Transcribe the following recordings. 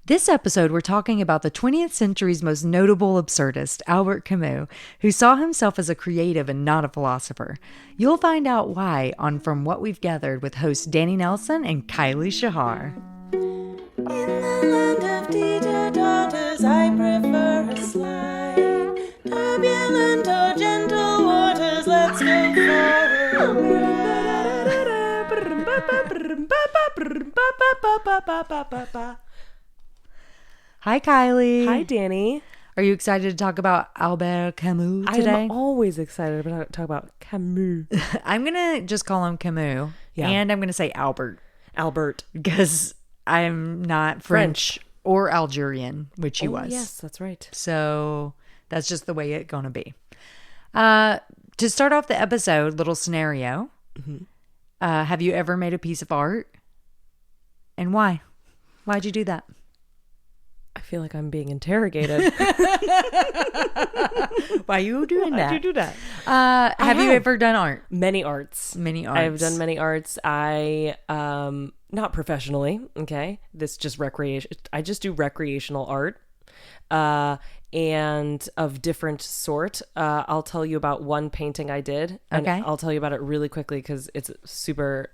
This episode, we're talking about the 20th century's most notable absurdist, Albert Camus, who saw himself as a creative and not a philosopher. You'll find out why on From What We've Gathered with hosts Dani Nelson and Kylie Shahar. In the land of teeter totters, I prefer a slide. Turbulent or gentle waters, let's go for a ride. Hi, Kylie. Hi, Dani. Are you excited to talk about Albert Camus today? I'm always excited to talk about Camus. I'm going to just call him Camus. Yeah. And I'm going to say Albert. Albert. Because I'm not French or Algerian, which he was. Yes, that's right. So that's just the way it's going to be. To start off the episode, little scenario. Mm-hmm. Have you ever made a piece of art? And why? Why'd you do that? I feel like I'm being interrogated. Why are you doing that? Why'd you do that? Have you ever done art? Many arts. I've done many arts. Not professionally. Okay. This just recreation. I just do recreational art. And of different sort. I'll tell you about one painting I did. And okay. I'll tell you about it really quickly because it's super.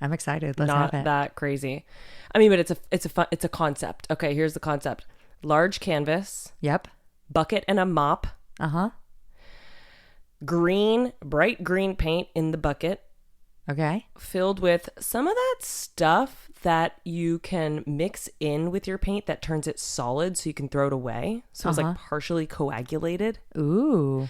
I'm excited. Let's not have it. That crazy. I mean, but it's a concept. Okay, here's the concept. Large canvas. Yep. Bucket and a mop. Uh-huh. Bright green paint in the bucket. Okay. Filled with some of that stuff that you can mix in with your paint that turns it solid so you can throw it away. So it's like partially coagulated. Ooh.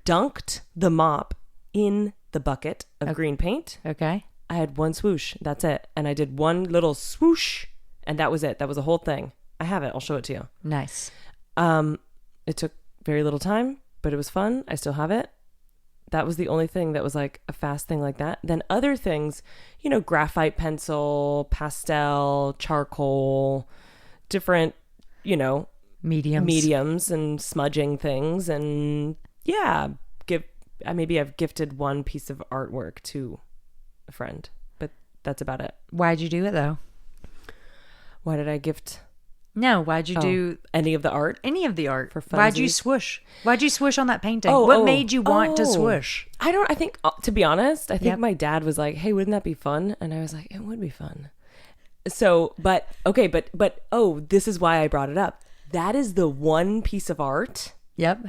Dunked the mop in the bucket of green paint. Okay. I had one swoosh. That's it. And I did one little swoosh and that was it. That was the whole thing. I have it. I'll show it to you. Nice. It took very little time, but it was fun. I still have it. That was the only thing that was like a fast thing like that. Then other things, graphite pencil, pastel, charcoal, different, mediums and smudging things. And yeah, maybe I've gifted one piece of artwork to a friend, but that's about it. Why'd you do it though? Why did I gift? No, why'd you do any of the art? Any of the art. For funsies? Why'd you swoosh? Why'd you swoosh on that painting? What made you want to swoosh? I think, to be honest, I think my dad was like, hey, wouldn't that be fun? And I was like, it would be fun. So, but this is why I brought it up. That is the one piece of art. Yep.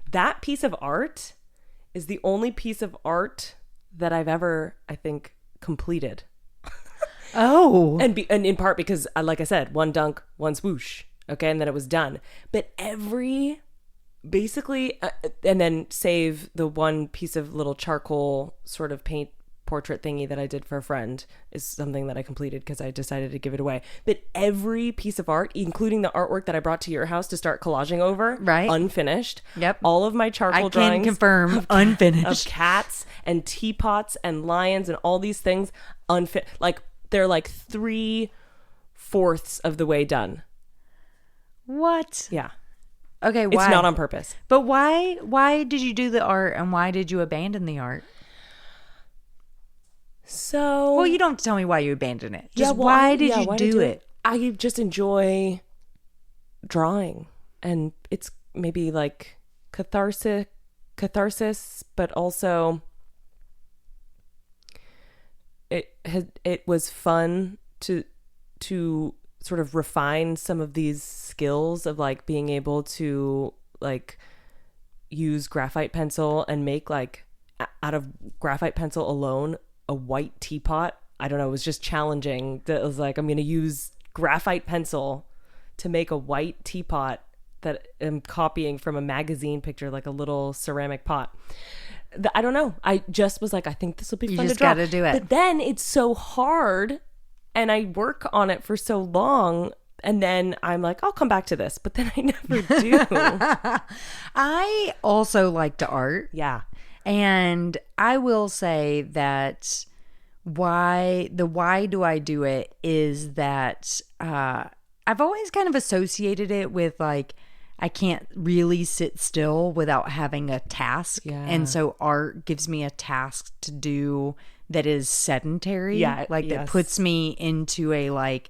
That piece of art is the only piece of art that I've ever, I think, completed. Oh. And in part because, like I said, one dunk, one swoosh. Okay. And then it was done. But basically, and then save the one piece of little charcoal sort of paint portrait thingy that I did for a friend is something that I completed because I decided to give it away. But every piece of art, including the artwork that I brought to your house to start collaging over, right, unfinished. Yep. All of my charcoal drawings. I can confirm unfinished. Of cats and teapots and lions and all these things like they're like 3/4 of the way done. What? Yeah. Okay, why? It's not on purpose. But why did you do the art and why did you abandon the art? So... Well, you don't have to tell me why you abandoned it. Just why did you do it? I just enjoy drawing. And it's maybe like catharsis, but also it was fun to sort of refine some of these skills of like being able to like use graphite pencil and make like out of graphite pencil alone a white teapot. I don't know, it was just challenging. That was like, I'm going to use graphite pencil to make a white teapot that I'm copying from a magazine picture, like a little ceramic pot. I don't know. I just was like, I think this will be fun to draw. You just got to do it. But then it's so hard and I work on it for so long. And then I'm like, I'll come back to this. But then I never do. I also like to art. Yeah. And I will say that why do I do it is that I've always kind of associated it with like, I can't really sit still without having a task. Yeah. And so art gives me a task to do that is sedentary. Yeah. Like that puts me into a like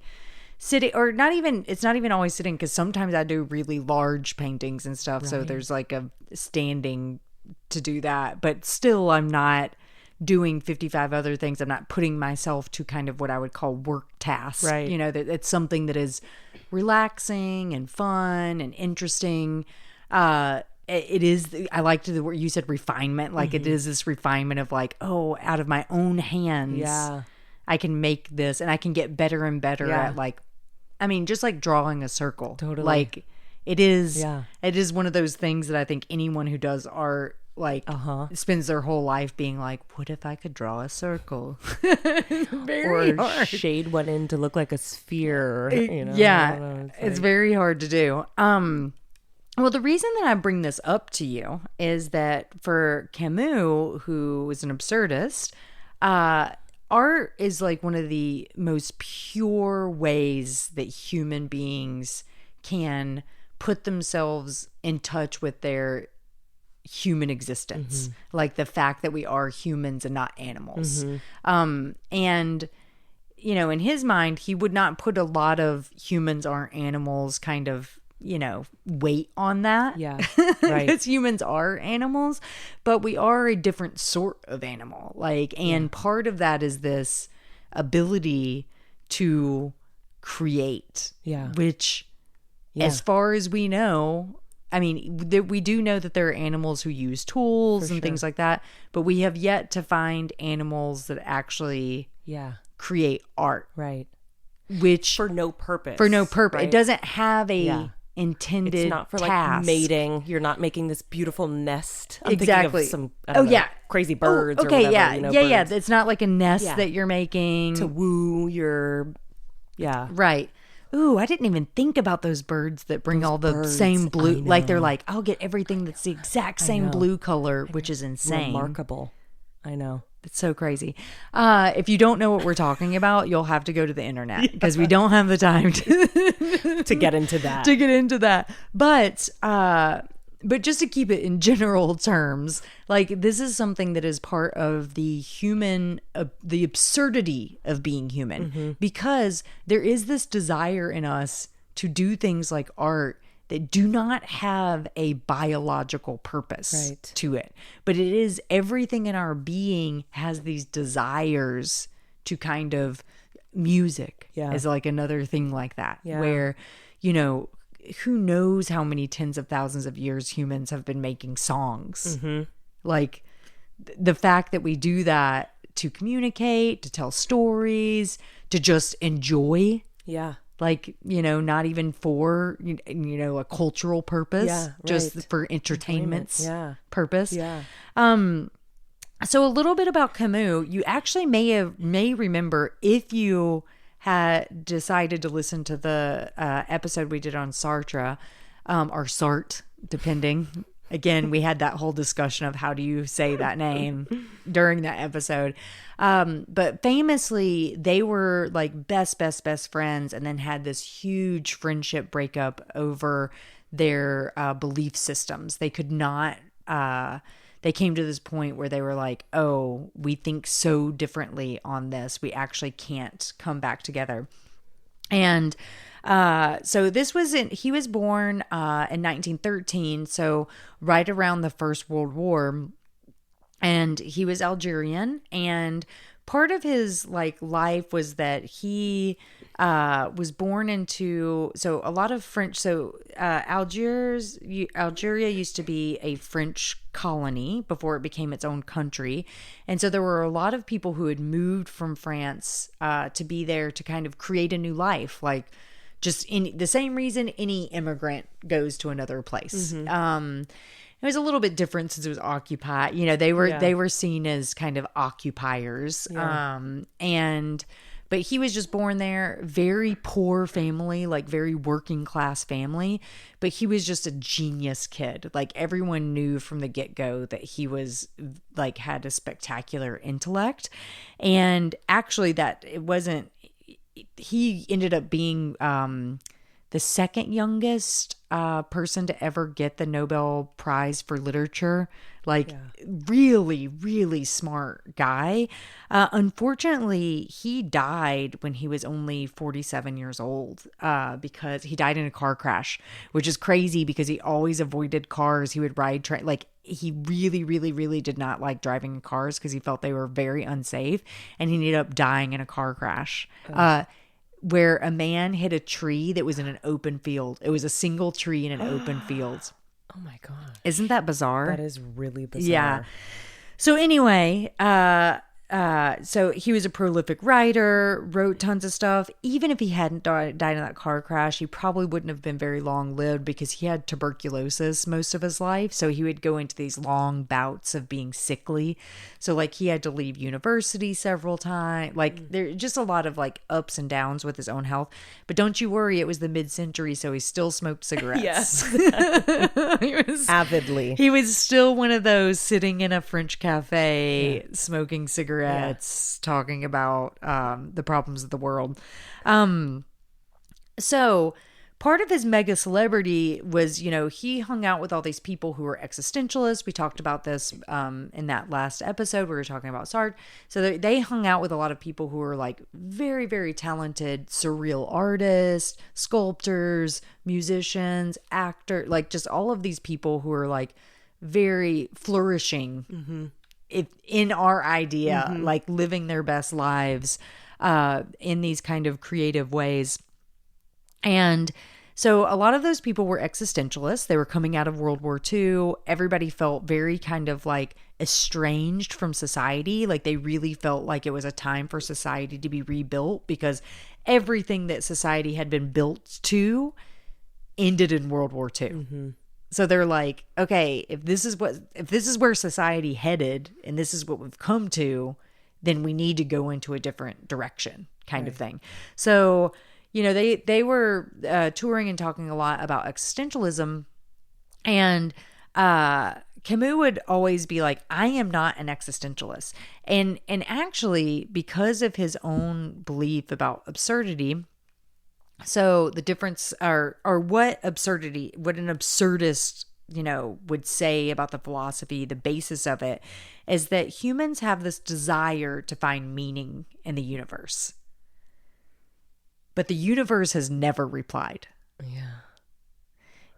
sitting, or not even, it's not even always sitting, because sometimes I do really large paintings and stuff. So there's like a standing to do that. But still, I'm not doing 55 other things. I'm not putting myself to kind of what I would call work tasks. Right. You know, that it's something that is relaxing and fun and interesting. It is, I liked the word you said, refinement. Like it is this refinement of like, oh, out of my own hands, I can make this, and I can get better and better at like, I mean, just like drawing a circle. Totally. Like it is one of those things that I think anyone who does art like spends their whole life being like, what if I could draw a circle? Very hard. Shade one in to look like a sphere. You know? Yeah, it's very hard to do. Well, the reason that I bring this up to you is that for Camus, who was an absurdist, art is like one of the most pure ways that human beings can put themselves in touch with their human existence. Like the fact that we are humans and not animals. And, you know, in his mind, he would not put a lot of humans aren't animals kind of, you know, weight on that. Yeah, right. Because humans are animals, but we are a different sort of animal. Like, and part of that is this ability to create. Yeah. Which, as far as we know, I mean, we do know that there are animals who use tools and things like that, but we have yet to find animals that actually create art. Right. Which for no purpose. Right? It doesn't have a... Yeah. intended it's not for task. Like mating. You're not making this beautiful nest. I'm exactly. thinking of some I don't know, crazy birds or whatever. Yeah. You know, yeah. It's not like a nest that you're making to woo your right. Ooh, I didn't even think about those birds that bring all the same blue. Like they're like, I'll get everything that's the exact same blue color, which is insane. Remarkable. I know. It's so crazy. If you don't know what we're talking about, you'll have to go to the internet because we don't have the time to get into that. But just to keep it in general terms, like this is something that is part of the human, the absurdity of being human, because there is this desire in us to do things like art that do not have a biological purpose to it. But it is everything in our being has these desires to kind of music is like another thing like that, where, you know, who knows how many tens of thousands of years humans have been making songs. Like the fact that we do that to communicate, to tell stories, to just enjoy. Yeah. Like, you know, not even for, you know, a cultural purpose, just for entertainment's purpose. Yeah. So a little bit about Camus. You actually may remember, if you had decided to listen to the episode we did on Sartre, or Sartre, depending. Again, we had that whole discussion of how do you say that name during that episode. But famously, they were like best friends, and then had this huge friendship breakup over their belief systems. They could not, they came to this point where they were like, oh, we think so differently on this. We actually can't come back together. And so he was born in 1913, so right around the First World War, and he was Algerian, and part of his like life was that he was born into, so a lot of French, so Algeria used to be a French colony before it became its own country, and so there were a lot of people who had moved from France to be there to kind of create a new life, like just in the same reason any immigrant goes to another place. It was a little bit different since it was occupied. You know, they were seen as kind of occupiers. But he was just born there, very poor family, like very working class family. But he was just a genius kid. Like everyone knew from the get-go that he was like had a spectacular intellect. And actually he ended up being the second youngest person to ever get the Nobel Prize for Literature. Like, really, really smart guy. Unfortunately, he died when he was only 47 years old because he died in a car crash, which is crazy because he always avoided cars. He would ride train. Like, he really, really, really did not like driving in cars because he felt they were very unsafe. And he ended up dying in a car crash. Where a man hit a tree that was in an open field. It was a single tree in an open field. Oh my God. Isn't that bizarre? That is really bizarre. Yeah. So anyway, so he was a prolific writer, wrote tons of stuff. Even if he hadn't died in that car crash, he probably wouldn't have been very long lived because he had tuberculosis most of his life. So he would go into these long bouts of being sickly. So like he had to leave university several times. Like there's just a lot of like ups and downs with his own health. But don't you worry, it was the mid-century, so he still smoked cigarettes. Yes. He was Avidly. He was still one of those sitting in a French cafe, smoking cigarettes, talking about the problems of the world. So part of his mega celebrity was, you know, he hung out with all these people who were existentialists. We talked about this in that last episode. We were talking about Sartre. So they hung out with a lot of people who were like very, very talented, surreal artists, sculptors, musicians, actors, like just all of these people who are like very flourishing if in our idea, like living their best lives in these kind of creative ways. And so a lot of those people were existentialists. They were coming out of World War II. Everybody felt very kind of like estranged from society. Like they really felt like it was a time for society to be rebuilt because everything that society had been built to ended in World War II. So they're like, okay, if this is where society headed and this is what we've come to, then we need to go into a different direction kind of thing. So, you know, they were touring and talking a lot about existentialism, and Camus would always be like, I am not an existentialist. And actually, because of his own belief about absurdity, so the difference are what an absurdist, you know, would say about the philosophy, the basis of it is that humans have this desire to find meaning in the universe. But the universe has never replied. Yeah.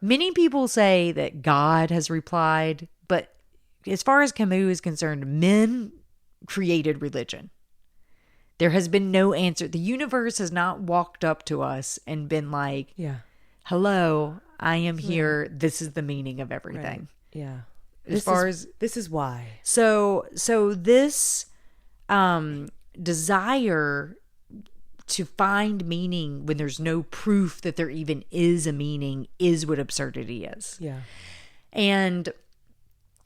Many people say that God has replied, but as far as Camus is concerned, men created religion. There has been no answer. The universe has not walked up to us and been like, hello, I am here. This is the meaning of everything. Right. Yeah. This is why. So this desire to find meaning when there's no proof that there even is a meaning is what absurdity is. Yeah. And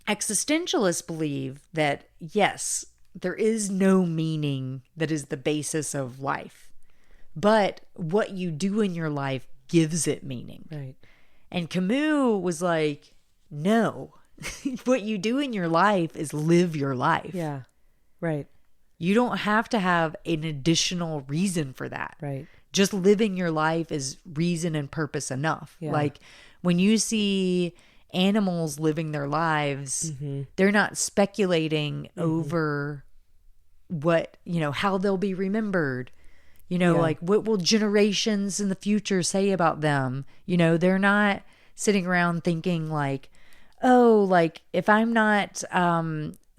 existentialists believe that, yes, there is no meaning that is the basis of life, but what you do in your life gives it meaning. Right. And Camus was like, no, what you do in your life is live your life. Yeah. Right. You don't have to have an additional reason for that. Right. Just living your life is reason and purpose enough. Yeah. Like when you see animals living their lives, they're not speculating over what, you know, how they'll be remembered. You know, like what will generations in the future say about them? You know, they're not sitting around thinking like, oh, like if I'm not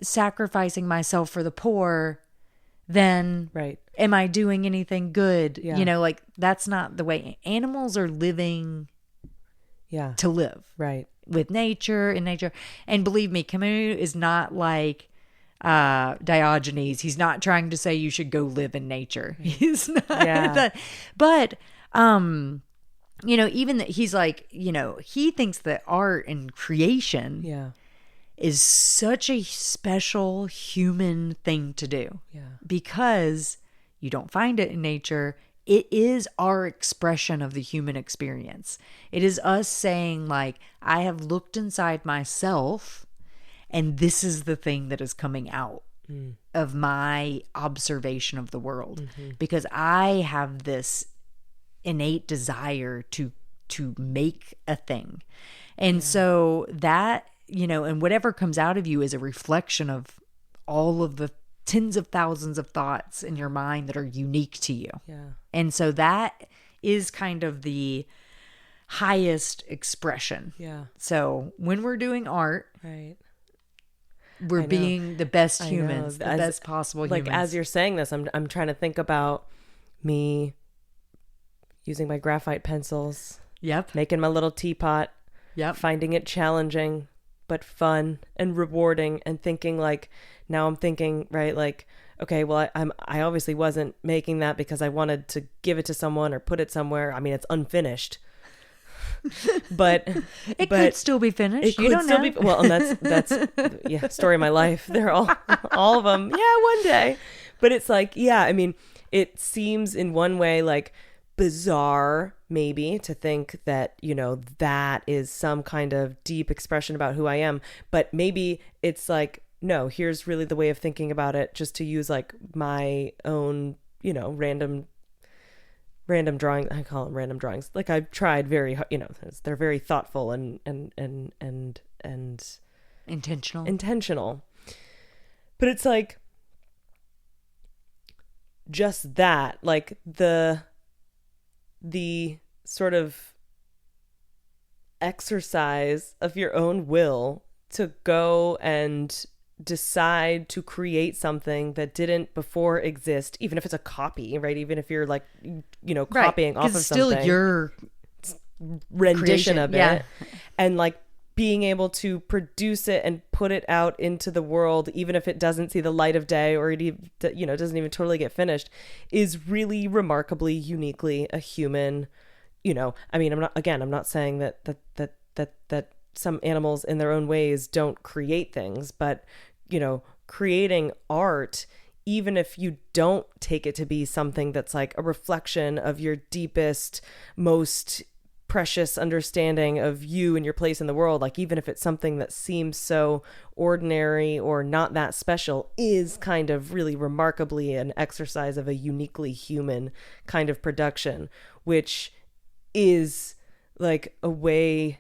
sacrificing myself for the poor, then am I doing anything good? Yeah. You know, like that's not the way. Animals are living to live. Right. With nature, in nature. And believe me, Camus is not like Diogenes. He's not trying to say you should go live in nature. He's not that. But you know, even that he's like, you know, he thinks that art and creation is such a special human thing to do. Yeah. Because you don't find it in nature. It is our expression of the human experience. It is us saying like, I have looked inside myself and this is the thing that is coming out of my observation of the world. Because I have this innate desire to to make a thing. And so that, you know, and whatever comes out of you is a reflection of all of the tens of thousands of thoughts in your mind that are unique to you. Yeah. And so that is kind of the highest expression. Yeah. So when we're doing art, Right. we're being the best humans, the best possible like, humans. as you're saying this, I'm trying to think about me using my graphite pencils. Yep. Making my little teapot. Yep. Finding it challenging, but fun and rewarding, and thinking like, now I'm thinking, right, like, okay, well, I obviously wasn't making that because I wanted to give it to someone or put it somewhere. I mean, it's unfinished. But it could still be finished. It could still be well, and that's yeah, story of my life. They're all of them. Yeah, one day. But it's like, yeah, I mean, it seems in one way like bizarre maybe to think that, you know, that is some kind of deep expression about who I am, but maybe it's like, no, here's really the way of thinking about it, just to use like my own, you know, random drawing. I call them random drawings. Like I've tried very, you know, they're very thoughtful and intentional. But it's like just that, like the sort of exercise of your own will to go and decide to create something that didn't before exist, even if it's a copy, right? Even if you're like, you know, copying off of something. Still your rendition creation, of it. And like being able to produce it and put it out into the world, even if it doesn't see the light of day or it, you know, doesn't even totally get finished, is really remarkably, uniquely a human, you know. I mean, I'm not saying that some animals in their own ways don't create things, but, you know, creating art, even if you don't take it to be something that's like a reflection of your deepest, most precious understanding of you and your place in the world, like even if it's something that seems so ordinary or not that special, is kind of really remarkably an exercise of a uniquely human kind of production, which is like a way.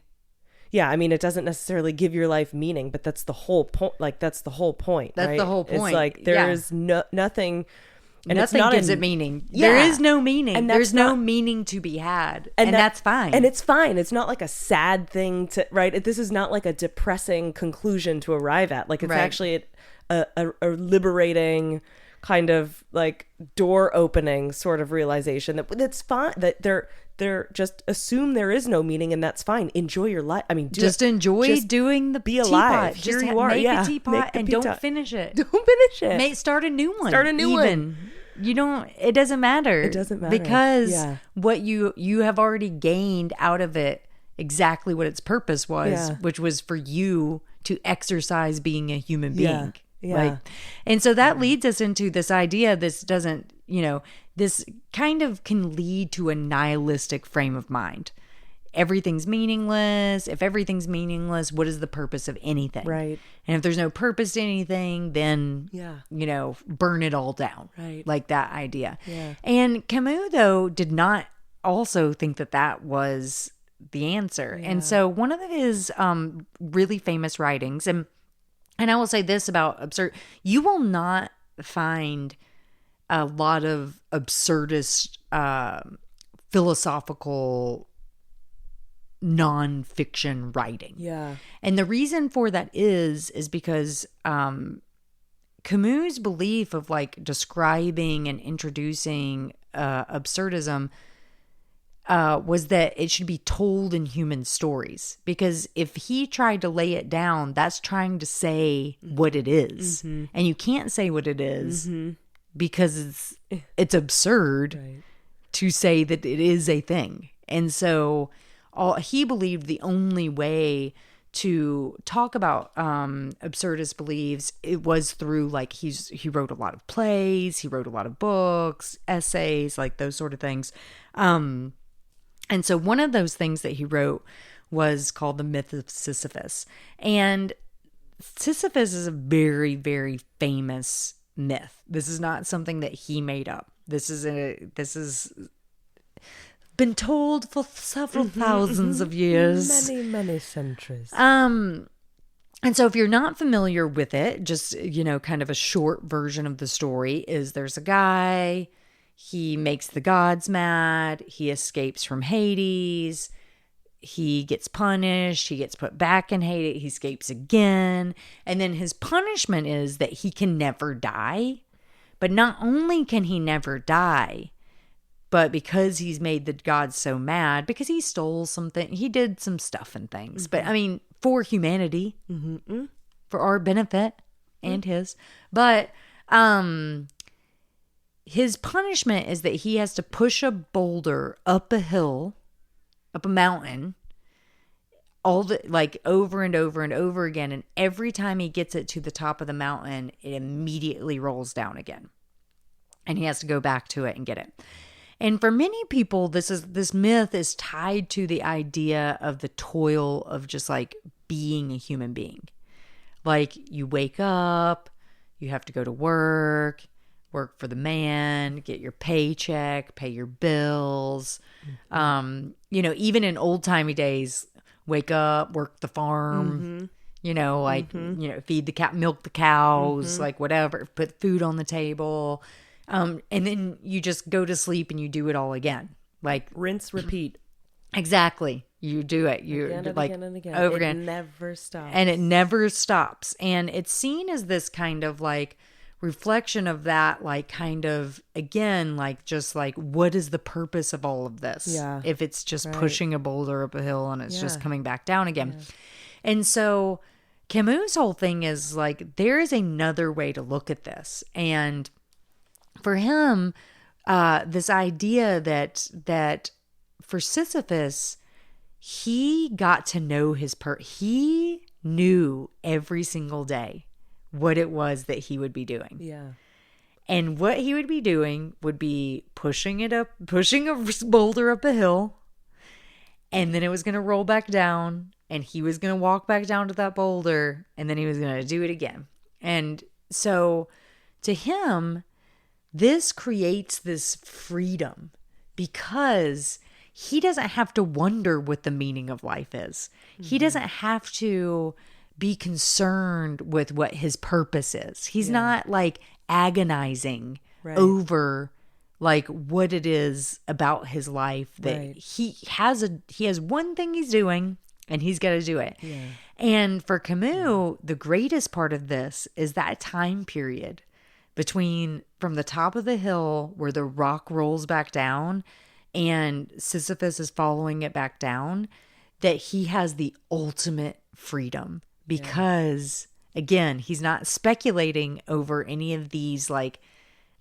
Yeah, I mean, it doesn't necessarily give your life meaning, but that's the whole point. Like, that's the whole point. That's right? the whole point. It's like there is nothing. And nothing gives it meaning. Yeah. There is no meaning. And there's no meaning to be had. And that's fine. And it's fine. It's not like a sad thing to, right? This is not like a depressing conclusion to arrive at. Like, it's actually a liberating kind of like door opening sort of realization that it's fine, that they're just assume there is no meaning, and that's fine. Enjoy your life. I mean, enjoy doing the be alive. Teapot. Here you are. Make a teapot and don't finish it. Don't finish it. Start a new one. Start a new one. You don't. It doesn't matter. It doesn't matter because what you have already gained out of it exactly what its purpose was, which was for you to exercise being a human being. Yeah. Like, and so that leads us into this idea. This doesn't, you know, this kind of can lead to a nihilistic frame of mind. Everything's meaningless. If everything's meaningless, what is the purpose of anything? Right. And if there's no purpose to anything, then, you know, burn it all down. Right. Like that idea. Yeah. And Camus, though, did not also think that that was the answer. Yeah. And so one of his really famous writings, and I will say this about absurd, you will not find a lot of absurdist philosophical nonfiction writing. Yeah. And the reason for that is because Camus' belief of like describing and introducing absurdism was that it should be told in human stories. Because if he tried to lay it down, that's trying to say what it is. Mm-hmm. And you can't say what it is because it's absurd to say that it is a thing. And so he believed the only way to talk about absurdist beliefs, it was through like he wrote a lot of plays, he wrote a lot of books, essays, like those sort of things. And so one of those things that he wrote was called the Myth of Sisyphus. And Sisyphus is a very, very famous myth. This is not something that he made up. This is been told for several thousands of years. Many centuries. And so if you're not familiar with it, just, kind of a short version of the story is there's a guy, he makes the gods mad, he escapes from Hades, he gets punished, he gets put back in Hades, he escapes again, and then his punishment is that he can never die. But not only can he never die, but because he's made the gods so mad, because he stole something, he did some stuff and things. But I mean, for humanity, for our benefit and his. But his punishment is that he has to push a boulder up a hill, up a mountain, over and over and over again. And every time he gets it to the top of the mountain, it immediately rolls down again. And he has to go back to it and get it. And for many people, this myth is tied to the idea of the toil of just like being a human being. Like you wake up, you have to go to work for the man, get your paycheck, pay your bills. Even in old timey days, wake up, work the farm, feed the cat, milk the cows, like whatever, put food on the table. And then you just go to sleep and you do it all again. Like rinse, repeat. Exactly. You do it. You again and like again and again. Over it again. Never stops. And it never stops. And it's seen as this kind of like reflection of that, like kind of, again, like just like, what is the purpose of all of this? Yeah. If it's just pushing a boulder up a hill and it's just coming back down again. Yeah. And so Camus' whole thing is like, there is another way to look at this. And for him, this idea that for Sisyphus, he got to know he knew every single day what it was that he would be doing. Yeah. And what he would be doing would be pushing a boulder up a hill, and then it was going to roll back down, and he was going to walk back down to that boulder, and then he was going to do it again. And so to him, this creates this freedom because he doesn't have to wonder what the meaning of life is. Mm-hmm. He doesn't have to be concerned with what his purpose is. He's not like agonizing over like what it is about his life that he has one thing he's doing and he's got to do it. Yeah. And for Camus, the greatest part of this is that time period between from the top of the hill where the rock rolls back down and Sisyphus is following it back down, that he has the ultimate freedom because, again, he's not speculating over any of these like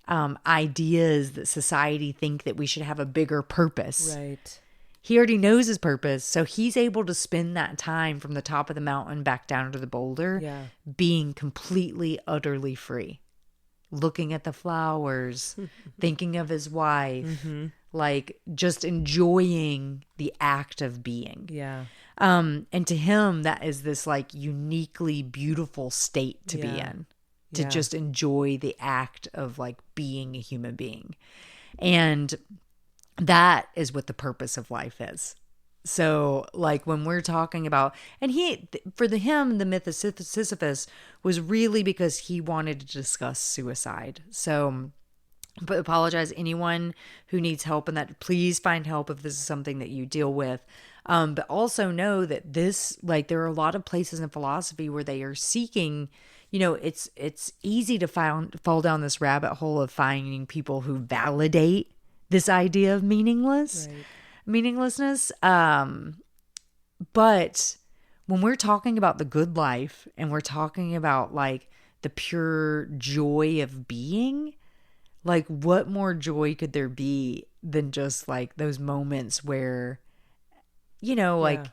ideas that society think that we should have a bigger purpose. Right. He already knows his purpose, so he's able to spend that time from the top of the mountain back down to the boulder being completely, utterly free. Looking at the flowers, thinking of his wife, like just enjoying the act of being. Yeah. And to him, that is this like uniquely beautiful state to be in, to just enjoy the act of like being a human being. And that is what the purpose of life is. So like when we're talking about, and him, the myth of Sisyphus was really because he wanted to discuss suicide. So, but apologize anyone who needs help in that, please find help if this is something that you deal with. But also know that this, like there are a lot of places in philosophy where they are seeking, it's easy to fall down this rabbit hole of finding people who validate this idea of meaninglessness. But when we're talking about the good life and we're talking about like the pure joy of being, like what more joy could there be than just like those moments where, like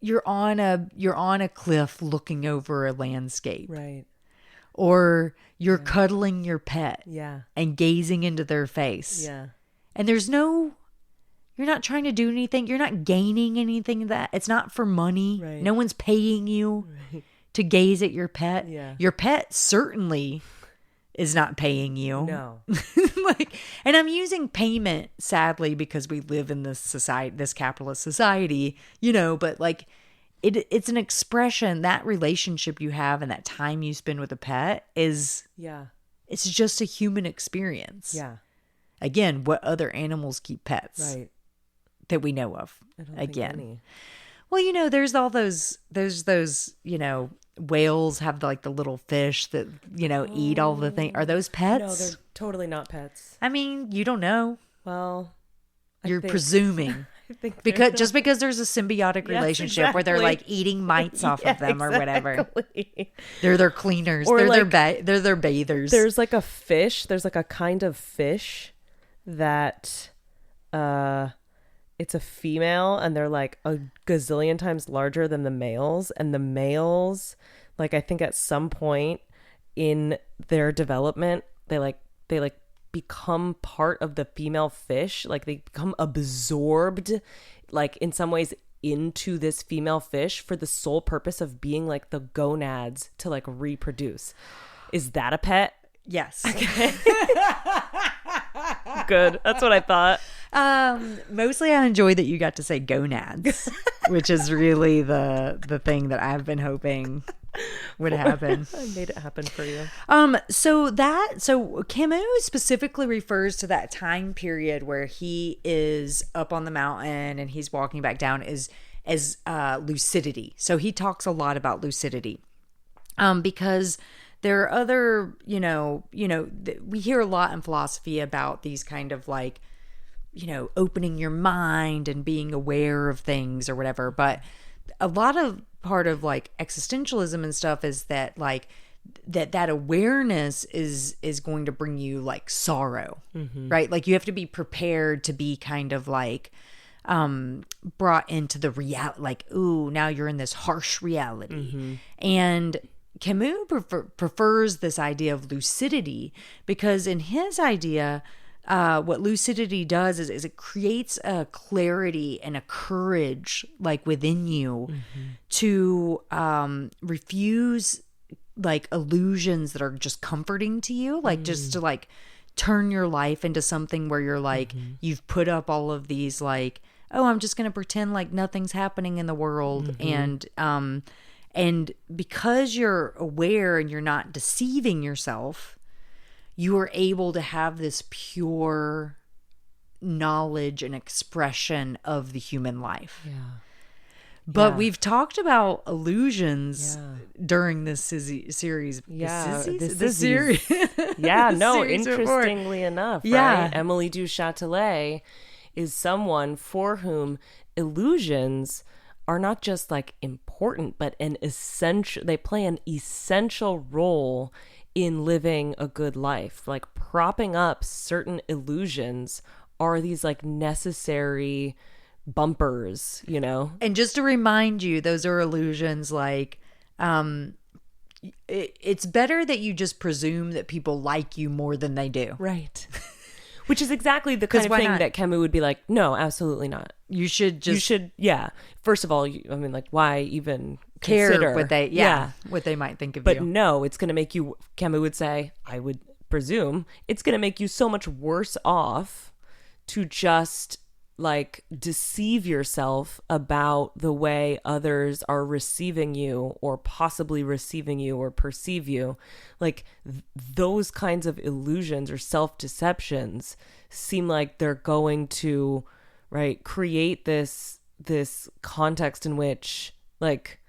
you're on a cliff looking over a landscape. Right. Or you're cuddling your pet and gazing into their face. Yeah. And you're not trying to do anything. You're not gaining anything that it's not for money. Right. No one's paying you to gaze at your pet. Yeah. Your pet certainly is not paying you. No. Like, and I'm using payment sadly because we live in this society, this capitalist society, you know, but like it's an expression. That relationship you have and that time you spend with a pet is, it's just a human experience. Yeah. Again, what other animals keep pets? Right. That we know of. I don't Again. think any. Well, you know, there's all those, you know, whales have like the little fish that, you know, eat all the things. Are those pets? No, they're totally not pets. I mean, you don't know. Well, You're presuming. I think Because just because there's a symbiotic relationship where they're like eating mites off of them or whatever. They're their cleaners. Or they're like, they're their bathers. There's like a fish. There's like a kind of fish that it's a female and they're like a gazillion times larger than the males, and the males, like, I think at some point in their development they become part of the female fish, like they become absorbed, like in some ways, into this female fish for the sole purpose of being like the gonads to like reproduce. Is that a pet? Yes. Okay. Good. That's what I thought. Mostly I enjoy that you got to say gonads, which is really the thing that I've been hoping would happen. I made it happen for you. So Camus specifically refers to that time period where he is up on the mountain and he's walking back down as lucidity. So he talks a lot about lucidity. Because there are other, we hear a lot in philosophy about these kind of like, opening your mind and being aware of things or whatever. But a lot of part of like existentialism and stuff is that like that awareness is going to bring you like sorrow, right? Like you have to be prepared to be kind of like brought into the reality, like, ooh, now you're in this harsh reality. And Camus prefers this idea of lucidity because in his idea, what lucidity does is it creates a clarity and a courage like within you to refuse like illusions that are just comforting to you, like just to like turn your life into something where you're like you've put up all of these like, oh, I'm just going to pretend like nothing's happening in the world. And because you're aware and you're not deceiving yourself, you are able to have this pure knowledge and expression of the human life. Yeah. But we've talked about illusions during this series. Yeah, this series. Yeah, no, interestingly enough, right? Emily du Châtelet is someone for whom illusions are not just like important, but they play an essential role in living a good life. Like propping up certain illusions are these like necessary bumpers, And just to remind you, those are illusions like it's better that you just presume that people like you more than they do. Right. Which is exactly the kind of thing that Camus would be like, no, absolutely not. You should, first of all, why even consider what they might think of you. But no, it's going to make you, Camus would say, I would presume, it's going to make you so much worse off to just like deceive yourself about the way others are receiving you or possibly receiving you or perceive you. Like those kinds of illusions or self-deceptions seem like they're going to create this context in which like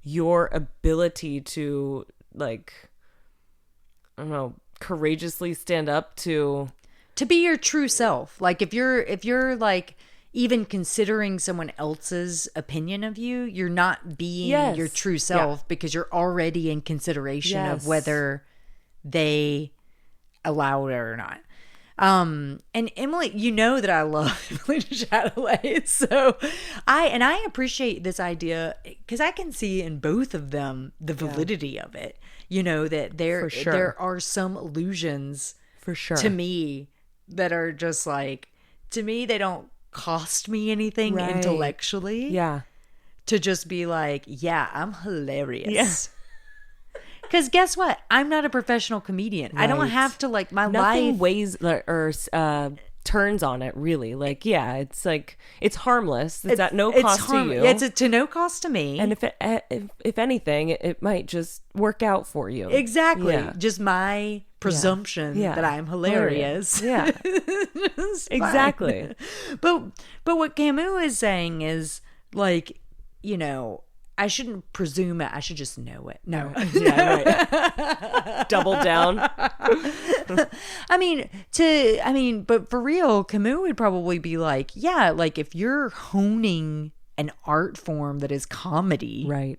your ability to like, I don't know, courageously stand up to be your true self. Like if you're like even considering someone else's opinion of you, you're not being your true self because you're already in consideration of whether they allow it or not. And Emily, that I love Emily de Châtelet. So I appreciate this idea because I can see in both of them the validity of it. That there are some illusions for sure to me that are just like, to me, they don't cost me anything intellectually. Yeah. To just be like, I'm hilarious. Because guess what? I'm not a professional comedian. I don't Right. have to like my Nothing life. weighs or turns on it really. Like, yeah, it's like it's harmless. It's at no cost to you. It's to no cost to me. And if anything, it might just work out for you. Exactly. Yeah. Just my presumption Yeah. that I'm hilarious. Yeah. It's fine. Exactly. But what Camus is saying is like, I shouldn't presume it. I should just know it. No. Yeah, right. Double down. But for real, Camus would probably be like, yeah, like if you're honing an art form that is comedy, Right.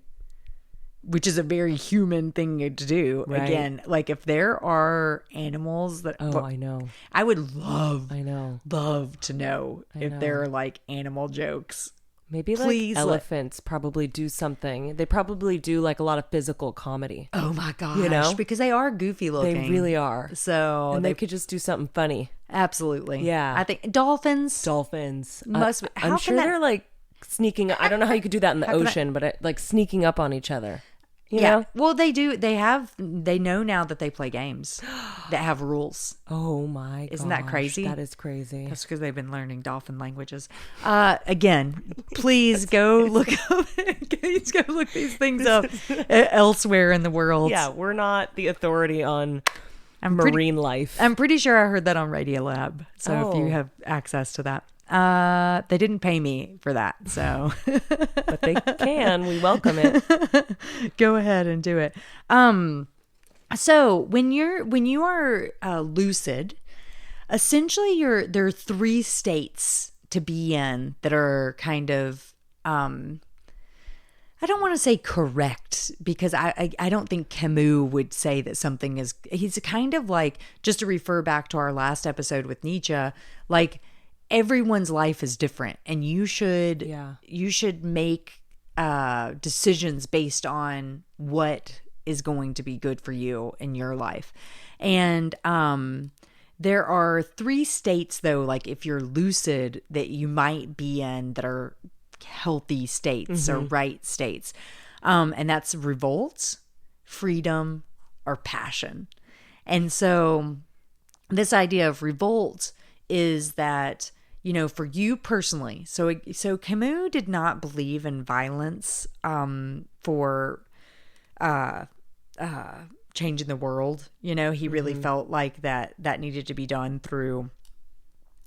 which is a very human thing to do. Right. Again, like if there are animals that I know. I would love to know if there are like animal jokes. Maybe Please like elephants probably do something. They probably do like a lot of physical comedy. Oh my gosh, because they are goofy looking. They really are. So And they could just do something funny. absolutely. Yeah. I think dolphins Must how I'm can sure that- they're like sneaking. I don't know how you could do that in the ocean, but like sneaking up on each other. You know? Well, they do. They know now that they play games that have rules. Oh my god. Isn't that crazy? That is crazy. That's because they've been learning dolphin languages. Again, please go look up. Please go look these things up elsewhere in the world. Yeah, we're not the authority on pretty- marine life. I'm pretty sure I heard that on Radiolab. So if you Oh. have access to that, they didn't pay me for that. So But they can. We welcome it. go ahead and do it. So when you are lucid, essentially there are three states to be in that are kind of I don't want to say correct because I don't think Camus would say that something is. He's kind of like, just to refer back to our last episode with Nietzsche, like everyone's life is different, and you should make decisions based on what is going to be good for you in your life. And there are three states though, like if you're lucid, that you might be in that are healthy states or right states. And that's revolt, freedom, or passion. And so this idea of revolt is that, for you personally, so Camus did not believe in violence for changing the world. He really felt like that needed to be done through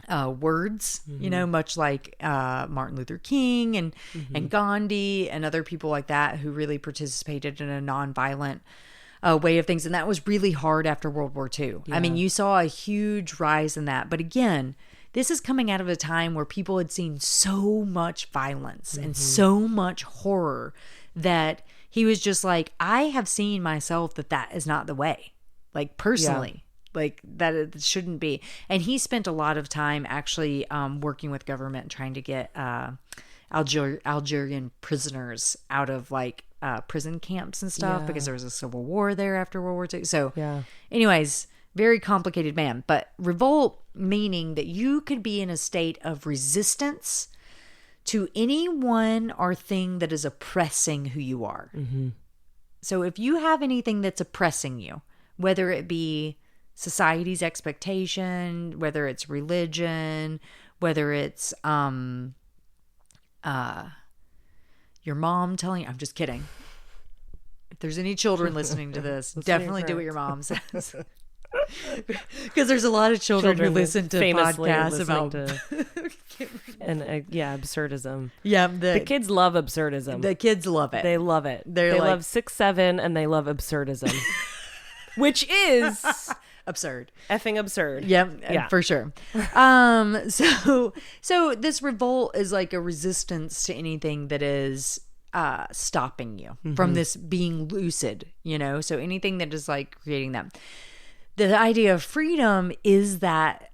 words, much like Martin Luther King and Gandhi and other people like that who really participated in a nonviolent way of things. And that was really hard after World War II. Yeah. I mean, you saw a huge rise in that. But again, this is coming out of a time where people had seen so much violence and so much horror that he was just like, I have seen myself that is not the way, like personally. Yeah. Like that it shouldn't be. And he spent a lot of time actually working with government trying to get Algerian prisoners out of like prison camps and stuff because there was a civil war there after World War II. So anyways, very complicated man. But revolt meaning that you could be in a state of resistance to anyone or thing that is oppressing who you are. So if you have anything that's oppressing you, whether it be society's expectation, whether it's religion, whether it's your mom telling you, I'm just kidding. If there's any children listening to this, definitely do what your mom says. Because there's a lot of children who listen to podcasts about absurdism. Yeah, the kids love absurdism. The kids love it. They love it. They love 6'7" and they love absurdism, which is absurd, effing absurd. Yeah, for sure. So this revolt is like a resistance to anything that is stopping you from this being lucid. So anything that is like creating that. The idea of freedom is that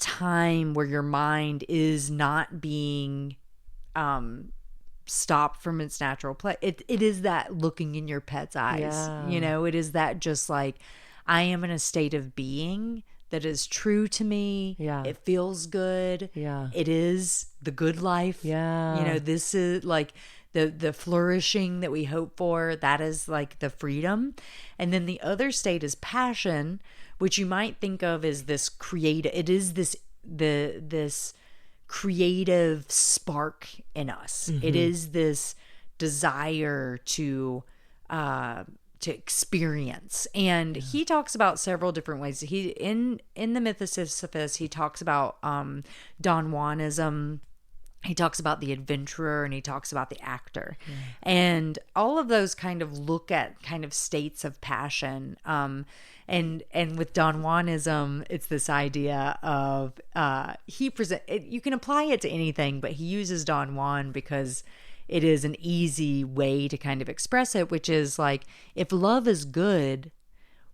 time where your mind is not being stopped from its natural play. It is that looking in your pet's eyes. Yeah. It is that just like, I am in a state of being that is true to me. Yeah. It feels good. Yeah. It is the good life. Yeah. This is like, the flourishing that we hope for. That is like the freedom. And then the other state is passion, which you might think of as this creative. It is this creative spark in us. It is this desire to experience. And he talks about several different ways. He in the Myth of Sisyphus, he talks about Don Juanism. He talks about the adventurer, and he talks about the actor. And all of those kind of look at kind of states of passion. And with Don Juanism, it's this idea of you can apply it to anything, but he uses Don Juan because it is an easy way to kind of express it, which is like, if love is good,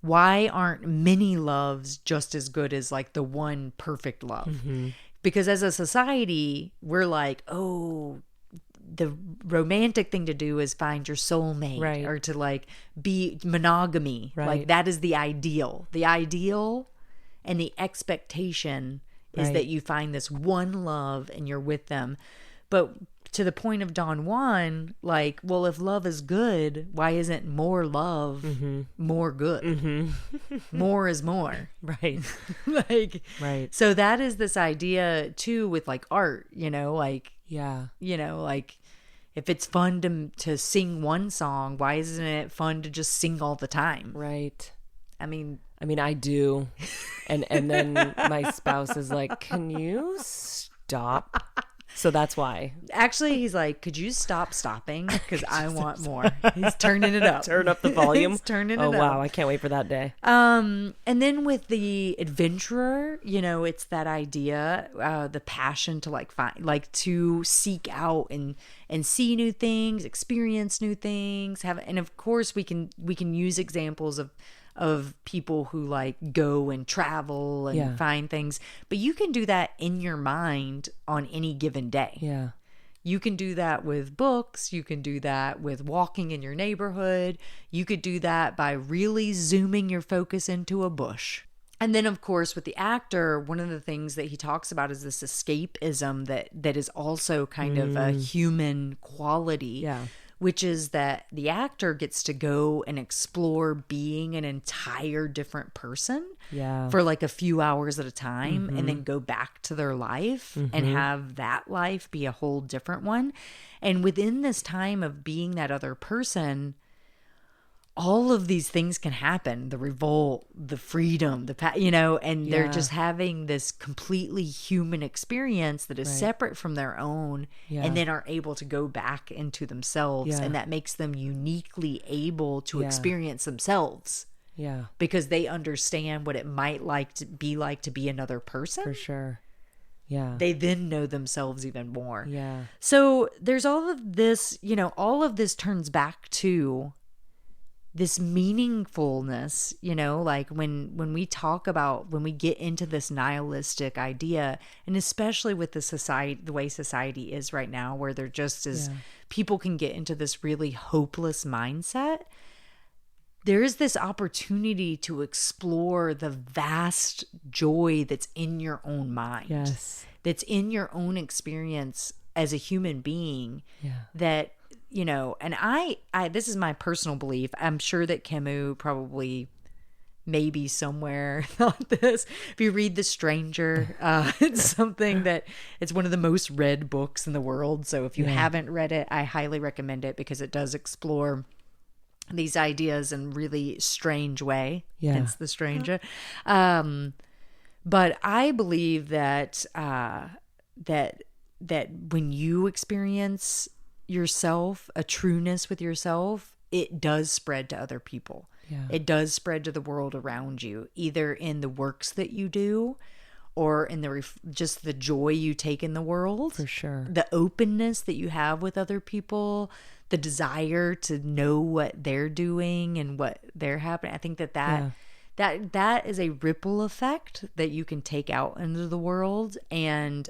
why aren't many loves just as good as like the one perfect love? Because as a society, we're like, oh, the romantic thing to do is find your soulmate, right, or to like be monogamy. Right. Like that is the ideal. The ideal and the expectation is right, that you find this one love and you're with them. But to the point of Don Juan, like, well, if love is good, why isn't more love more good? More is more. right, Like, right. so that is this idea too with like art, like, Yeah. like if it's fun to sing one song, why isn't it fun to just sing all the time? Right. I mean, I do. And then my spouse is like, "Can you stop?" So that's why. actually, he's like, could you stop stopping? Because I want more. He's turning it up. Turn up the volume. He's turning it Oh up. wow, I can't wait for that day. And then with the adventurer, it's that idea, the passion to like find, like to seek out and see new things, experience new things, and of course we can use examples of people who like go and travel and find things, but you can do that in your mind on any given day. Yeah. You can do that with books. You can do that with walking in your neighborhood. You could do that by really zooming your focus into a bush. And then, of course, with the actor, one of the things that he talks about is this escapism that is also kind of a human quality. Yeah. Which is that the actor gets to go and explore being an entire different person for like a few hours at a time, and then go back to their life and have that life be a whole different one. And within this time of being that other person, all of these things can happen: the revolt, the freedom, and they're just having this completely human experience that is separate from their own, and then are able to go back into themselves. And that makes them uniquely able to experience themselves. Yeah. Because they understand what it might to be another person. For sure. Yeah. They then know themselves even more. Yeah. So there's all of this, all of this turns back to this meaningfulness, like when we talk about, when we get into this nihilistic idea, and especially with the way society is right now, where they're just as people can get into this really hopeless mindset, there is this opportunity to explore the vast joy that's in your own mind. Yes. That's in your own experience as a human being. Yeah. That, and I this is my personal belief. I'm sure that Camus probably maybe somewhere thought this. If you read The Stranger, it's something that it's one of the most read books in the world. So if you haven't read it, I highly recommend it, because it does explore these ideas in really strange way. Hence The Stranger. But I believe that that when you experience yourself, a trueness with yourself, it does spread to other people. Yeah. It does spread to the world around you, either in the works that you do, or in just the joy you take in the world. For sure. The openness that you have with other people, the desire to know what they're doing and what they're happening. I think that is a ripple effect that you can take out into the world, and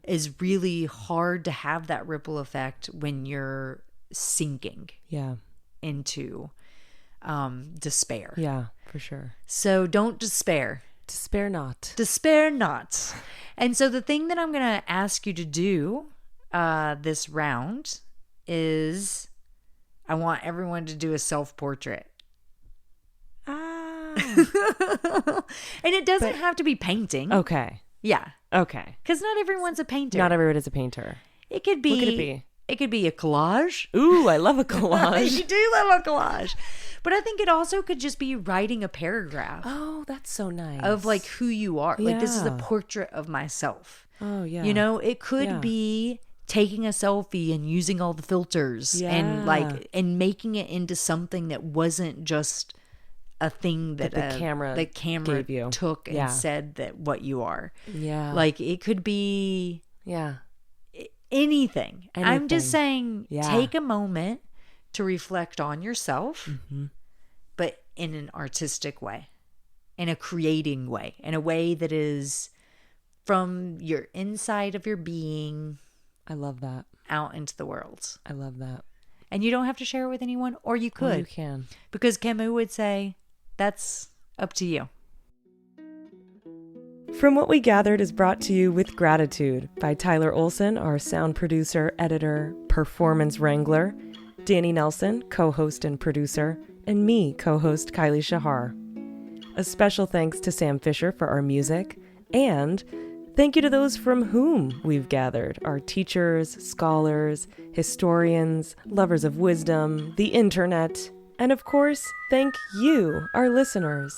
is really hard to have that ripple effect when you're sinking into despair. Yeah, for sure. So don't despair. Despair not. Despair not. And so the thing that I'm going to ask you to do this round is I want everyone to do a self-portrait. Ah. And it doesn't have to be painting. Okay. Yeah. Okay. Because not everyone's a painter. Not everyone is a painter. It could be. What could it be? It could be a collage. Ooh, I love a collage. You do love a collage. But I think it also could just be writing a paragraph. Oh, that's so nice. Of like who you are. Like, this is a Yeah. portrait of myself. Oh, yeah. You know, it could Yeah. be taking a selfie and using all the filters and like and making it into something that wasn't just a thing that the camera gave you. took and Yeah. said that what you are. Yeah. Like, it could be Yeah. anything. I'm just saying, Yeah. take a moment to reflect on yourself, Mm-hmm. but in an artistic way, in a creating way, in a way that is from your inside of your being I love that. out into the world. I love that. And you don't have to share it with anyone, or you could. Well, you can. Because Camus would say, that's up to you. From What We Gathered is brought to you with gratitude by Tyler Olson, our sound producer, editor, performance wrangler, Danny Nelson, co-host and producer, and me, co-host Kylie Shahar. A special thanks to Sam Fisher for our music, and thank you to those from whom we've gathered, our teachers, scholars, historians, lovers of wisdom, the internet, and of course, thank you, our listeners.